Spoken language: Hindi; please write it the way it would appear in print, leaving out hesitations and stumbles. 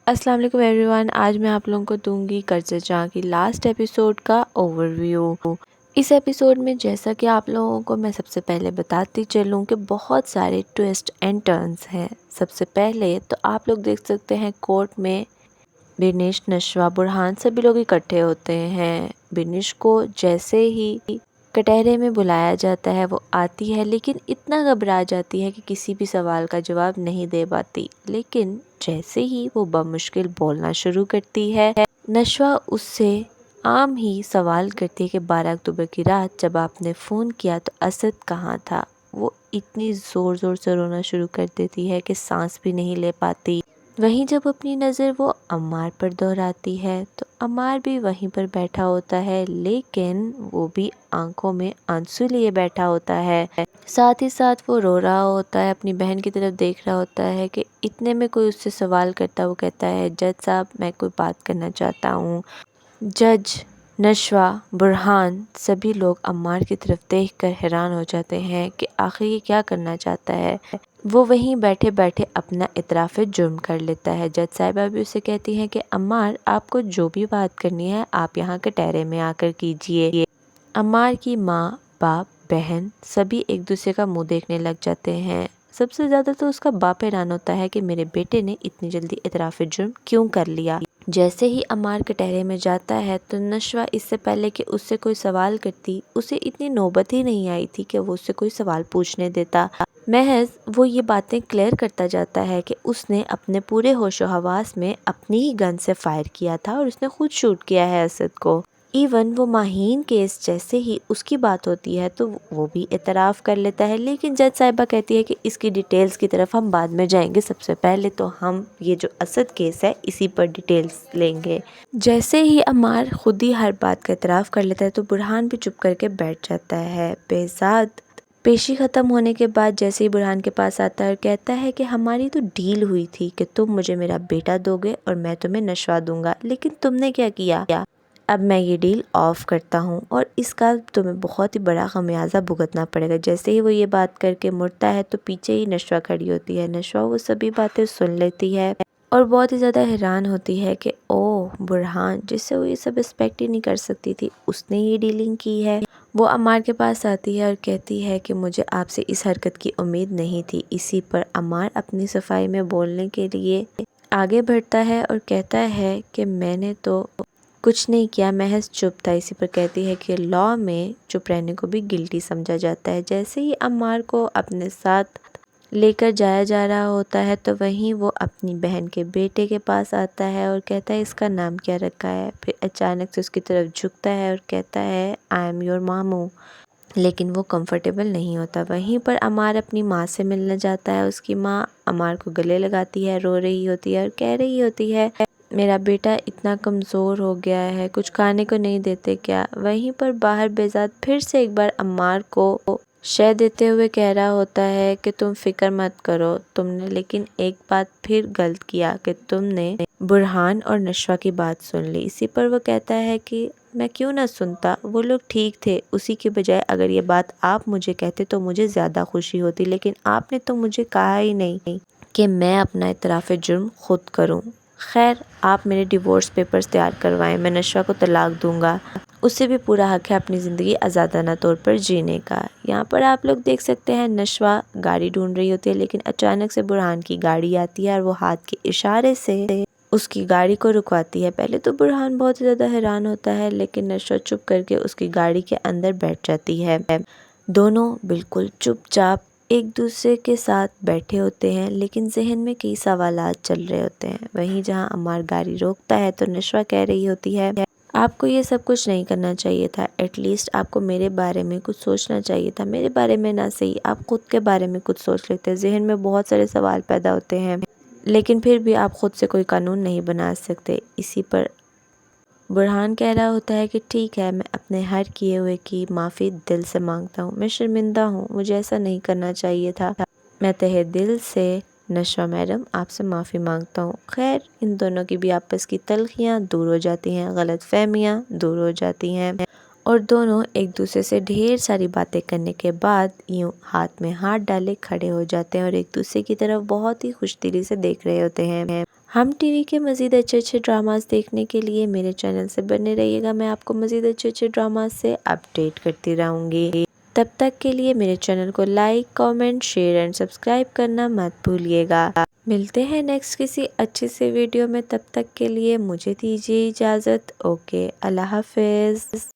अस्सलाम वालेकुम एवरीवन। आज मैं आप लोगों को दूंगी कर्ज़ जहाँ की लास्ट एपिसोड का ओवरव्यू। इस एपिसोड में जैसा कि आप लोगों को मैं सबसे पहले बताती चलूँ कि बहुत सारे ट्विस्ट एंड टर्न्स हैं। सबसे पहले तो आप लोग देख सकते हैं कोर्ट में बिनिश, नशवा, बुरहान सभी लोग इकट्ठे होते हैं। बिनिश को जैसे ही कटहरे में बुलाया जाता है वो आती है, लेकिन इतना घबरा जाती है कि किसी भी सवाल का जवाब नहीं दे पाती। लेकिन जैसे ही वो बमुश्किल बोलना शुरू करती है, नशवा उससे आम ही सवाल करती है कि 12 अक्टूबर की रात जब आपने फ़ोन किया तो असद कहाँ था। वो इतनी ज़ोर ज़ोर से रोना शुरू कर देती है कि सांस भी नहीं ले पाती। वहीं जब अपनी नज़र वो अम्मार पर दोहराती है तो अम्मार भी वहीं पर बैठा होता है, लेकिन वो भी आंखों में आंसू लिए बैठा होता है। साथ ही साथ वो रो रहा होता है, अपनी बहन की तरफ देख रहा होता है कि इतने में कोई उससे सवाल करता। वो कहता है, जज साहब मैं कोई बात करना चाहता हूँ। जज, नशवा, बुरहान सभी लोग अम्मार की तरफ देखकर हैरान हो जाते हैं कि आखिर ये क्या करना चाहता है। वो वहीं बैठे बैठे अपना इतराफ़ जुर्म कर लेता है। जज साहिबा भी उसे कहती हैं कि अम्मार आपको जो भी बात करनी है आप यहाँ कटहरे में आकर कीजिए। अम्मार की माँ, बाप, बहन सभी एक दूसरे का मुंह देखने लग जाते हैं। सबसे ज़्यादा तो उसका बाप हैरान होता है कि मेरे बेटे ने इतनी जल्दी इतराफ़ जुर्म क्यों कर लिया। जैसे ही अम्मार कटहरे में जाता है तो नशवा इससे पहले कि उससे कोई सवाल करती, उसे इतनी नौबत ही नहीं आई थी कि वो उससे कोई सवाल पूछने देता। महज वो ये बातें क्लियर करता जाता है कि उसने अपने पूरे होशो हवास में अपनी ही गन से फायर किया था और उसने खुद शूट किया है असद को। इवन वो माहीन केस जैसे ही उसकी बात होती है तो वो भी इतराफ़ कर लेता है, लेकिन जज साहिबा कहती है कि इसकी डिटेल्स की तरफ हम बाद में जाएंगे, सबसे पहले तो हम ये जो असद केस है इसी पर डिटेल्स लेंगे। जैसे ही अम्मार खुद ही हर बात का इतराफ़ कर लेता है तो बुरहान भी चुप करके बैठ जाता है। बेज़ाद पेशी ख़त्म होने के बाद जैसे ही बुरहान के पास आता है और कहता है कि हमारी तो डील हुई थी कि तुम मुझे मेरा बेटा दोगे और मैं तुम्हें नशवा दूंगा, लेकिन तुमने क्या किया। अब मैं ये डील ऑफ करता हूँ और इसका तुम्हें बहुत ही बड़ा खमियाजा भुगतना पड़ेगा। जैसे ही वो ये बात करके मुड़ता है तो पीछे ही नशवा खड़ी होती है। नशवा वो सभी बातें सुन लेती है और बहुत ही ज़्यादा हैरान होती है कि ओह, बुरहान जिससे वो ये सब एक्सपेक्ट ही नहीं कर सकती थी उसने ये डीलिंग की है। वो अम्मार के पास आती है और कहती है कि मुझे आपसे इस हरकत की उम्मीद नहीं थी। इसी पर अम्मार अपनी सफाई में बोलने के लिए आगे बढ़ता है और कहता है कि मैंने तो कुछ नहीं किया, महज चुप था। इसी पर कहती है कि लॉ में चुप रहने को भी गिल्टी समझा जाता है। जैसे ही अम्मार को अपने साथ लेकर जाया जा रहा होता है तो वहीं वो अपनी बहन के बेटे के पास आता है और कहता है इसका नाम क्या रखा है। फिर अचानक से उसकी तरफ झुकता है और कहता है आई एम योर मामू, लेकिन वो कंफर्टेबल नहीं होता। वहीं पर अमार अपनी माँ से मिलने जाता है। उसकी माँ अमार को गले लगाती है, रो रही होती है और कह रही होती है मेरा बेटा इतना कमज़ोर हो गया है, कुछ खाने को नहीं देते क्या। वहीं पर बाहर बेज़ाद फिर से एक बार अम्मार को शय देते हुए कह रहा होता है कि तुम फिक्र मत करो, तुमने लेकिन एक बात फिर गलत किया कि तुमने बुरहान और नशवा की बात सुन ली। इसी पर वो कहता है कि मैं क्यों ना सुनता, वो लोग ठीक थे। उसी के बजाय अगर ये बात आप मुझे कहते तो मुझे ज़्यादा खुशी होती, लेकिन आपने तो मुझे कहा ही नहीं कि मैं अपना इतराफ़ जुर्म खुद करूं। खैर, आप मेरे डिवोर्स पेपर्स तैयार करवाएं, मैं नशवा को तलाक दूंगा, उसे भी पूरा हक है अपनी ज़िंदगी आज़ादाना तौर पर जीने का। यहाँ पर आप लोग देख सकते हैं नशवा गाड़ी ढूंढ रही होती है, लेकिन अचानक से बुरहान की गाड़ी आती है और वो हाथ के इशारे से उसकी गाड़ी को रुकवाती है। पहले तो बुरहान बहुत ज़्यादा हैरान होता है, लेकिन नशवा चुप करके उसकी गाड़ी के अंदर बैठ जाती है। दोनों बिल्कुल चुपचाप एक दूसरे के साथ बैठे होते हैं, लेकिन जहन में कई सवालात चल रहे होते हैं। वहीं जहां अम्मार गाड़ी रोकता है तो नशवा कह रही होती है आपको ये सब कुछ नहीं करना चाहिए था, एटलीस्ट आपको मेरे बारे में कुछ सोचना चाहिए था। मेरे बारे में ना सही, आप खुद के बारे में कुछ सोच लेते हैं। जहन में बहुत सारे सवाल पैदा होते हैं, लेकिन फिर भी आप खुद से कोई कानून नहीं बना सकते। इसी पर बुरहान कह रहा होता है कि ठीक है, मैं अपने हर किए हुए की माफ़ी दिल से मांगता हूँ, मैं शर्मिंदा हूँ, मुझे ऐसा नहीं करना चाहिए था। मैं तहे दिल से नशवा मैडम आपसे माफ़ी मांगता हूँ। खैर, इन दोनों की भी आपस की तल्खियाँ दूर हो जाती हैं, गलत फहमियाँ दूर हो जाती हैं और दोनों एक दूसरे से ढेर सारी बातें करने के बाद यूं हाथ में हाथ डाले खड़े हो जाते हैं और एक दूसरे की तरफ बहुत ही खुशदिली से देख रहे होते हैं। हम टीवी के मज़ीद अच्छे ड्रामास देखने के लिए मेरे चैनल से बने रहिएगा। मैं आपको मज़ीद अच्छे ड्रामास से अपडेट करती रहूँगी। तब तक के लिए मेरे चैनल को like, comment, share and subscribe करना मत भूलिएगा। मिलते हैं नेक्स्ट किसी अच्छे से वीडियो में। तब तक के लिए मुझे दीजिए इजाज़त। ओके, अल्लाह हाफिज़।